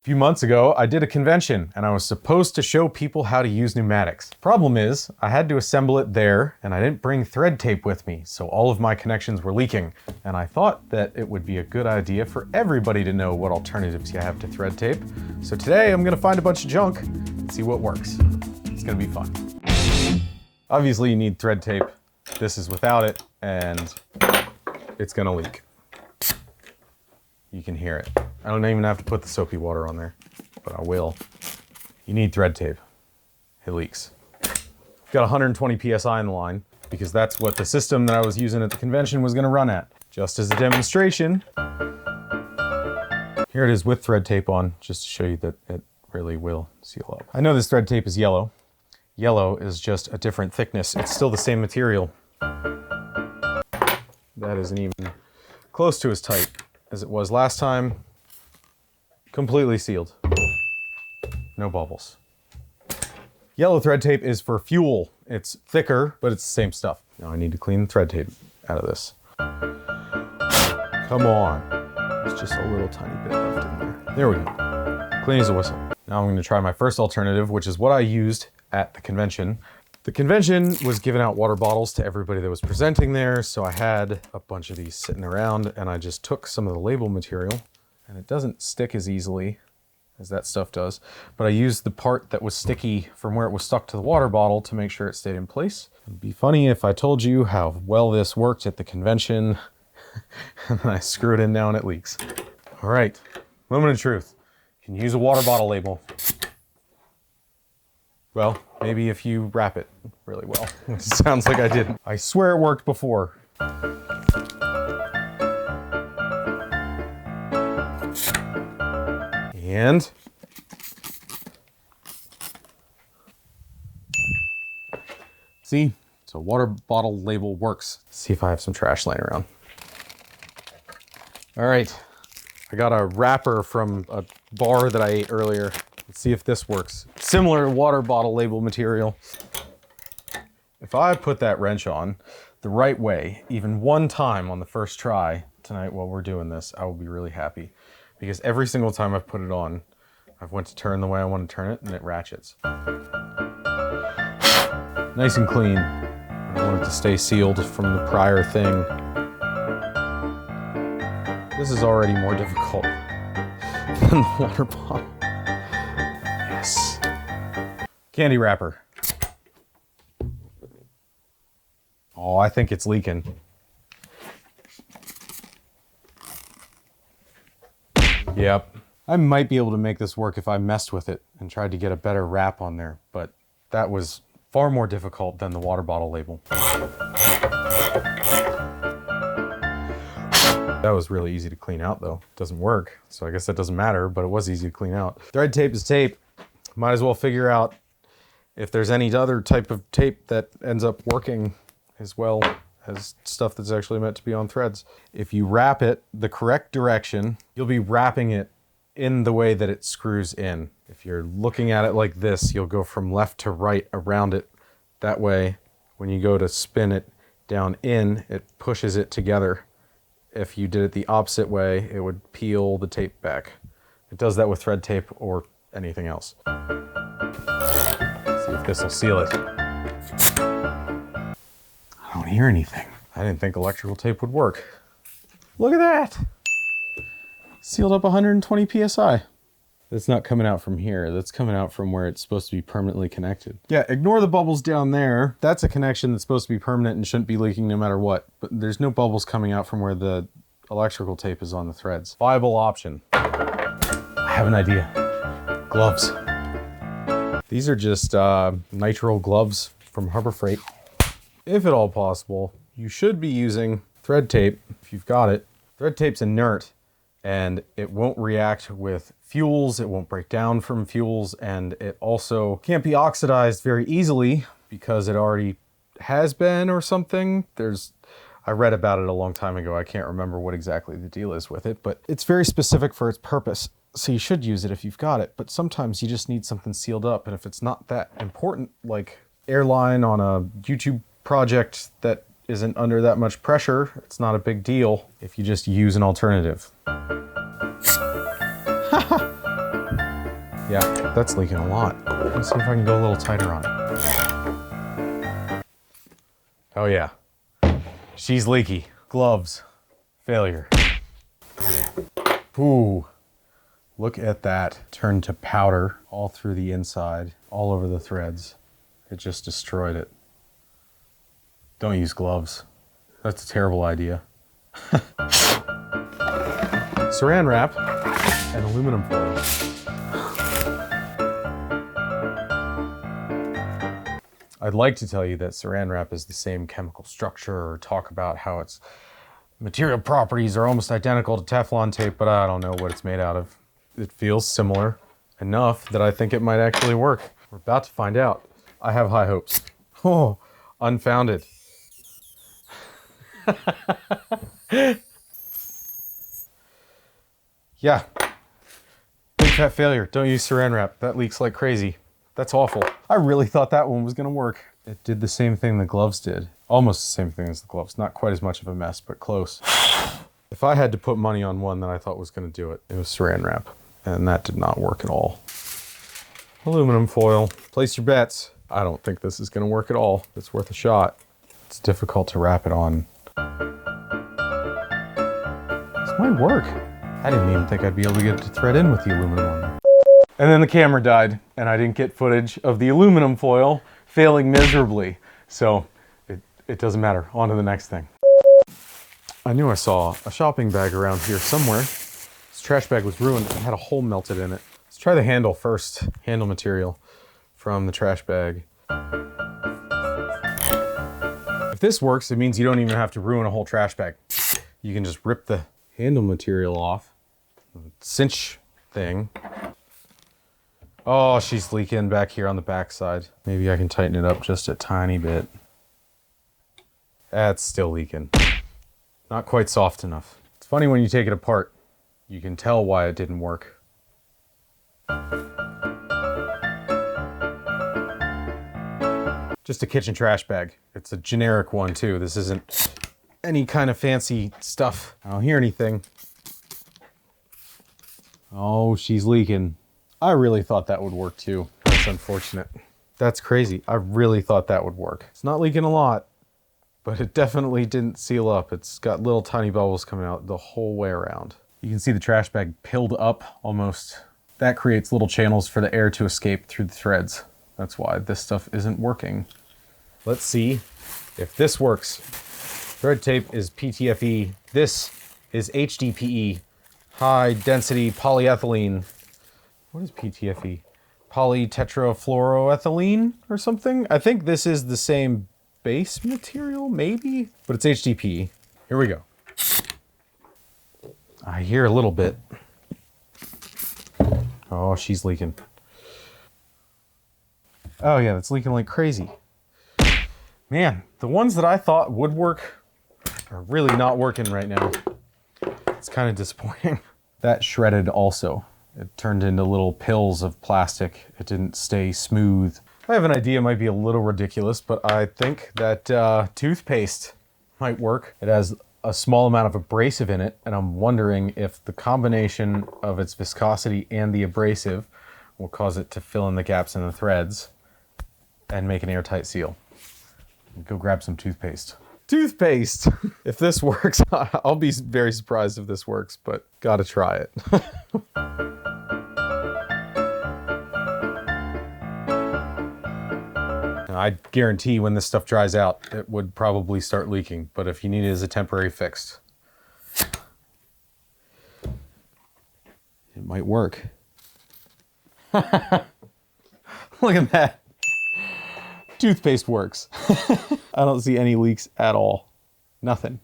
A few months ago, I did a convention and I was supposed to show people how to use pneumatics. Problem is, I had to assemble it there and I didn't bring thread tape with me, so all of my connections were leaking. And I thought that it would be a good idea for everybody to know what alternatives you have to thread tape. So today I'm gonna find a bunch of junk and see what works. It's gonna be fun. Obviously you need thread tape. This is without it and it's gonna leak. You can hear it. I don't even have to put the soapy water on there, but I will. You need thread tape. It leaks. Got 120 PSI in the line because that's what the system that I was using at the convention was gonna run at. Just as a demonstration, here it is with thread tape on, just to show you that it really will seal up. I know this thread tape is yellow. Yellow is just a different thickness. It's still the same material. That isn't even close to as tight as it was last time. Completely sealed. No bubbles. Yellow thread tape is for fuel. It's thicker, but it's the same stuff. Now I need to clean the thread tape out of this. Come on. There's just a little tiny bit left in there. There we go. Clean as a whistle. Now I'm gonna try my first alternative, which is what I used at the convention. The convention was giving out water bottles to everybody that was presenting there, so I had a bunch of these sitting around and I just took some of the label material, and it doesn't stick as easily as that stuff does, but I used the part that was sticky from where it was stuck to the water bottle to make sure it stayed in place. It'd be funny if I told you how well this worked at the convention and then I screw it in now and it leaks. All right, moment of truth. You can use a water bottle label. Well, maybe if you wrap it really well. It sounds like I didn't. I swear it worked before. And see, so water bottle label works. Let's see if I have some trash laying around. All right, I got a wrapper from a bar that I ate earlier. Let's see if this works. Similar water bottle label material. If I put that wrench on the right way, even one time on the first try tonight while we're doing this, I will be really happy. Because every single time I've put it on, I've went to turn the way I want to turn it and it ratchets. Nice and clean. I want it to stay sealed from the prior thing. This is already more difficult than the water bottle. Yes. Candy wrapper. Oh, I think it's leaking. Yep. I might be able to make this work if I messed with it and tried to get a better wrap on there, but that was far more difficult than the water bottle label. That was really easy to clean out though. It doesn't work, so I guess that doesn't matter, but it was easy to clean out. Thread tape is tape. Might as well figure out if there's any other type of tape that ends up working as well as stuff that's actually meant to be on threads. If you wrap it the correct direction, you'll be wrapping it in the way that it screws in. If you're looking at it like this, you'll go from left to right around it. That way, when you go to spin it down in, it pushes it together. If you did it the opposite way, it would peel the tape back. It does that with thread tape or anything else. See if this will seal it. I don't hear anything. I didn't think electrical tape would work. Look at that! Sealed up 120 PSI. That's not coming out from here. That's coming out from where it's supposed to be permanently connected. Yeah, ignore the bubbles down there. That's a connection that's supposed to be permanent and shouldn't be leaking no matter what. But there's no bubbles coming out from where the electrical tape is on the threads. Viable option. I have an idea. Gloves. These are just nitrile gloves from Harbor Freight. If at all possible, you should be using thread tape if you've got it. Thread tape's inert and it won't react with fuels, it won't break down from fuels, and it also can't be oxidized very easily because it already has been or something. I read about it a long time ago. I can't remember what exactly the deal is with it, but it's very specific for its purpose. So you should use it if you've got it, but sometimes you just need something sealed up, and if it's not that important, like airline on a YouTube project that isn't under that much pressure, it's not a big deal if you just use an alternative. Yeah, that's leaking a lot. Let's see if I can go a little tighter on it. Oh yeah, she's leaky. Gloves, failure. Ooh, look at that. Turned to powder all through the inside, all over the threads. It just destroyed it. Don't use gloves. That's a terrible idea. Saran wrap and aluminum foil. I'd like to tell you that Saran wrap is the same chemical structure or talk about how its material properties are almost identical to Teflon tape, but I don't know what it's made out of. It feels similar enough that I think it might actually work. We're about to find out. I have high hopes. Oh, unfounded. Yeah, big fat failure. Don't use Saran wrap. That leaks like crazy. That's awful. I really thought that one was gonna work. It did the same thing the gloves did. Almost the same thing as the gloves. Not quite as much of a mess, but close. If I had to put money on one that I thought was gonna do it, it was Saran wrap. And that did not work at all. Aluminum foil, place your bets. I don't think this is gonna work at all. It's worth a shot. It's difficult to wrap it on. This might work. I didn't even think I'd be able to get it to thread in with the aluminum one. And then the camera died, and I didn't get footage of the aluminum foil failing miserably. So it doesn't matter. On to the next thing. I knew I saw a shopping bag around here somewhere. This trash bag was ruined and had a hole melted in it. Let's try the handle first. Handle material from the trash bag. If this works, it means you don't even have to ruin a whole trash bag. You can just rip the handle material off. Cinch thing. Oh, she's leaking back here on the back side. Maybe I can tighten it up just a tiny bit. That's still leaking. Not quite soft enough. It's funny when you take it apart, you can tell why it didn't work. Just a kitchen trash bag. It's a generic one too. This isn't any kind of fancy stuff. I don't hear anything. Oh, she's leaking. I really thought that would work too. That's unfortunate. That's crazy. I really thought that would work. It's not leaking a lot, but it definitely didn't seal up. It's got little tiny bubbles coming out the whole way around. You can see the trash bag pilled up almost. That creates little channels for the air to escape through the threads. That's why this stuff isn't working. Let's see if this works. Thread tape is PTFE. This is HDPE, high density polyethylene. What is PTFE? Polytetrafluoroethylene or something? I think this is the same base material, maybe? But it's HDPE. Here we go. I hear a little bit. Oh, she's leaking. Oh yeah, it's leaking like crazy. Man, the ones that I thought would work are really not working right now. It's kind of disappointing. That shredded also. It turned into little pills of plastic. It didn't stay smooth. I have an idea, it might be a little ridiculous, but I think that toothpaste might work. It has a small amount of abrasive in it, and I'm wondering if the combination of its viscosity and the abrasive will cause it to fill in the gaps in the threads and make an airtight seal. Go grab some toothpaste. Toothpaste! If this works, I'll be very surprised if this works, but gotta try it. I guarantee when this stuff dries out, it would probably start leaking, but if you need it as a temporary fix, it might work. Look at that. Toothpaste works. I don't see any leaks at all. Nothing.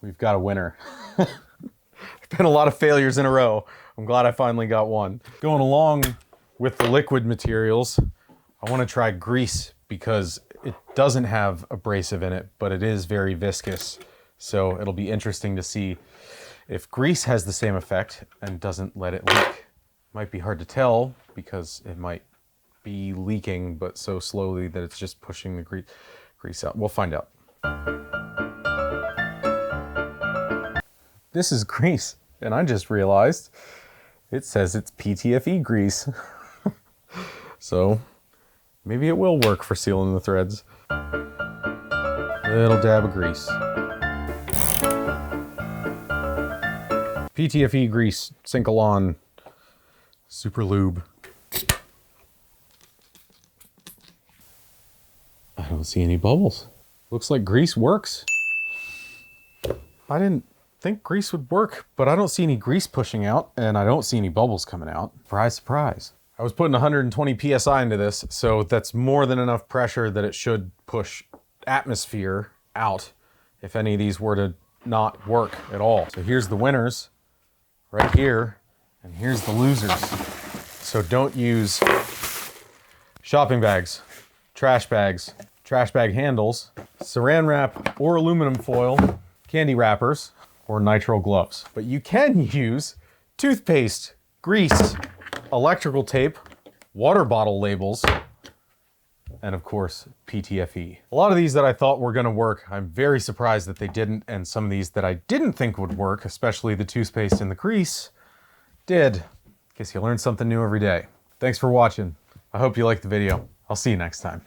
We've got a winner. There's been a lot of failures in a row. I'm glad I finally got one. Going along with the liquid materials, I want to try grease because it doesn't have abrasive in it, but it is very viscous. So it'll be interesting to see if grease has the same effect and doesn't let it leak. Might be hard to tell because it might be leaking, but so slowly that it's just pushing the grease out. We'll find out. This is grease, and I just realized it says it's PTFE grease. So maybe it will work for sealing the threads. Little dab of grease. PTFE grease, Sync-A-Lon, Super Lube. I don't see any bubbles. Looks like grease works. I didn't think grease would work, but I don't see any grease pushing out and I don't see any bubbles coming out. Surprise, surprise. I was putting 120 PSI into this, so that's more than enough pressure that it should push atmosphere out if any of these were to not work at all. So here's the winners right here, and here's the losers. So don't use shopping bags, trash bag handles, Saran Wrap or aluminum foil, candy wrappers, or nitrile gloves. But you can use toothpaste, grease, electrical tape, water bottle labels, and of course, PTFE. A lot of these that I thought were gonna work, I'm very surprised that they didn't, and some of these that I didn't think would work, especially the toothpaste and the grease, did. Guess you learn something new every day. Thanks for watching. I hope you liked the video. I'll see you next time.